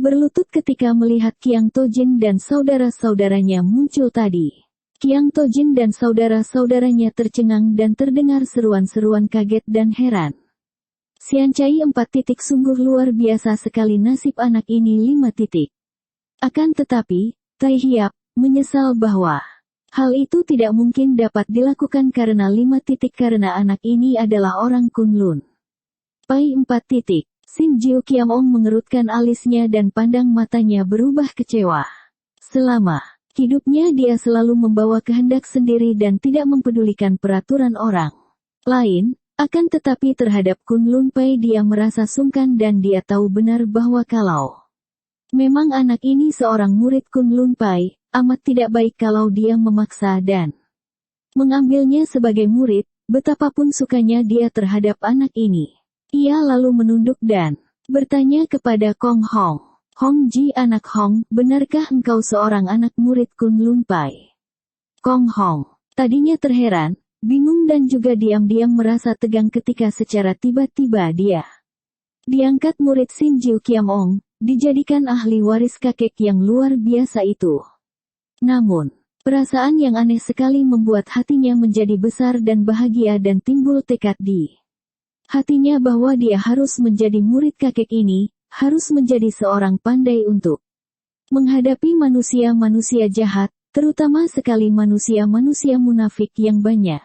berlutut ketika melihat Qiang Tojin dan saudara-saudaranya muncul tadi. Qiang Tojin dan saudara-saudaranya tercengang dan terdengar seruan-seruan kaget dan heran. Xiancai 4. Sungguh luar biasa sekali nasib anak ini 5. Akan tetapi, Tai Hiap menyesal bahwa hal itu tidak mungkin dapat dilakukan karena 5. Karena anak ini adalah orang Kunlun. Pai 4. Xin Jiu Kiamong mengerutkan alisnya dan pandang matanya berubah kecewa. Selama hidupnya dia selalu membawa kehendak sendiri dan tidak mempedulikan peraturan orang lain. Akan tetapi terhadap Kunlun Pai dia merasa sungkan dan dia tahu benar bahwa kalau memang anak ini seorang murid Kunlun Pai, amat tidak baik kalau dia memaksa dan mengambilnya sebagai murid, betapapun sukanya dia terhadap anak ini. Ia lalu menunduk dan bertanya kepada Kong Hong. Hong Ji anak Hong, benarkah engkau seorang anak murid Kunlun Pai? Kong Hong tadinya terheran, bingung dan juga diam-diam merasa tegang ketika secara tiba-tiba dia diangkat murid Xin Jiu Kiamong, dijadikan ahli waris kakek yang luar biasa itu. Namun, perasaan yang aneh sekali membuat hatinya menjadi besar dan bahagia dan timbul tekad di hatinya bahwa dia harus menjadi murid kakek ini, harus menjadi seorang pandai untuk menghadapi manusia-manusia jahat, terutama sekali manusia-manusia munafik yang banyak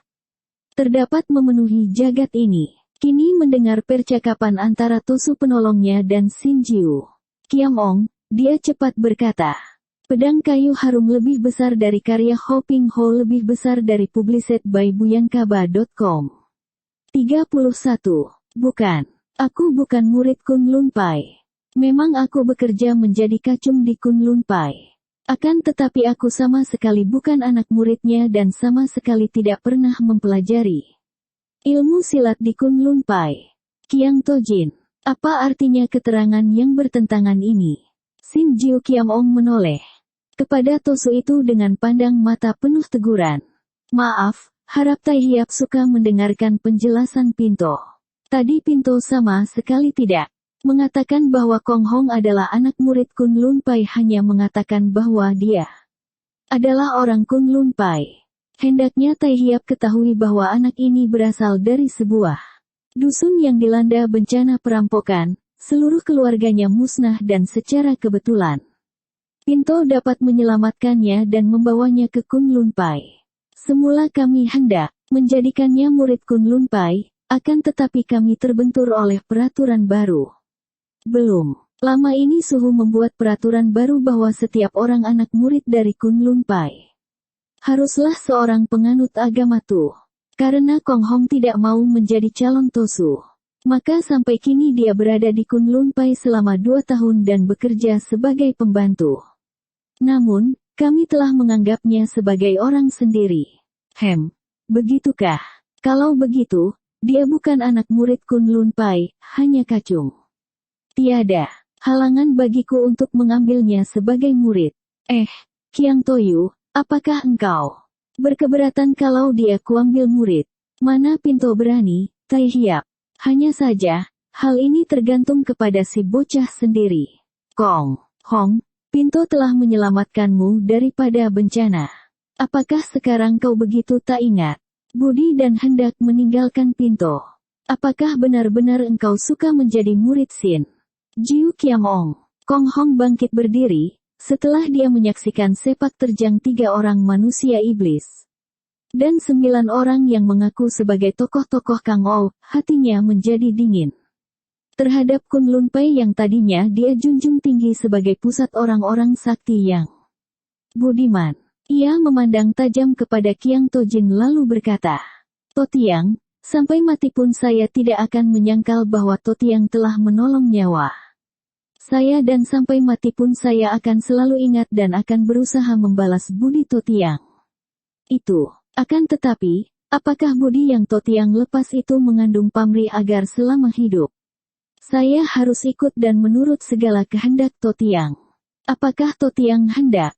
terdapat memenuhi jagat ini. Kini mendengar percakapan antara Tosu penolongnya dan Xin Jiu Kiamong, dia cepat berkata, pedang kayu harum lebih besar dari karya Ho Ping Ho lebih besar dari published by buyankaba.com. 31. Bukan. Aku bukan murid Kunlun Pai. Memang aku bekerja menjadi kacung di Kunlun Pai. Akan tetapi aku sama sekali bukan anak muridnya dan sama sekali tidak pernah mempelajari ilmu silat di Kunlun Pai. Qiang Tojin. Apa artinya keterangan yang bertentangan ini? Xin Jiu Kiamong menoleh kepada Tosu itu dengan pandang mata penuh teguran. Maaf, harap Tai Hiap suka mendengarkan penjelasan Pinto. Tadi Pinto sama sekali tidak mengatakan bahwa Kong Hong adalah anak murid Kunlun Pai, hanya mengatakan bahwa dia adalah orang Kunlun Pai. Hendaknya Tai Hiap ketahui bahwa anak ini berasal dari sebuah dusun yang dilanda bencana perampokan, seluruh keluarganya musnah dan secara kebetulan Pinto dapat menyelamatkannya dan membawanya ke Kunlun Pai. Semula kami hendak menjadikannya murid Kunlun Pai, akan tetapi kami terbentur oleh peraturan baru. Belum lama ini Suhu membuat peraturan baru bahwa setiap orang anak murid dari Kunlun Pai haruslah seorang penganut agama Tuh. Karena Kong Hong tidak mau menjadi calon Tosu, maka sampai kini dia berada di Kunlun Pai selama 2 tahun dan bekerja sebagai pembantu. Namun, kami telah menganggapnya sebagai orang sendiri. Begitukah? Kalau begitu, dia bukan anak murid Kunlun Pai, hanya kacung. Tiada halangan bagiku untuk mengambilnya sebagai murid. Qiang Toyu, apakah engkau berkeberatan kalau dia kuambil murid? Mana Pinto berani, Tai Hiap. Hanya saja, hal ini tergantung kepada si bocah sendiri. Kong Hong, Pinto telah menyelamatkanmu daripada bencana. Apakah sekarang kau begitu tak ingat budi dan hendak meninggalkan Pinto? Apakah benar-benar engkau suka menjadi murid Xin Jiu Kiamong? Kong Hong bangkit berdiri, setelah dia menyaksikan sepak terjang 3 orang manusia iblis dan 9 orang yang mengaku sebagai tokoh-tokoh Kang Ou, hatinya menjadi dingin terhadap Kunlun Pai yang tadinya dia junjung tinggi sebagai pusat orang-orang sakti yang budiman. Ia memandang tajam kepada Qiang Tojin lalu berkata, Totiang, sampai mati pun saya tidak akan menyangkal bahwa Totiang telah menolong nyawa saya dan sampai mati pun saya akan selalu ingat dan akan berusaha membalas budi Totiang itu. Akan tetapi, apakah budi yang Totiang lepas itu mengandung pamrih agar selama hidup saya harus ikut dan menurut segala kehendak Totiang? Apakah Totiang hendak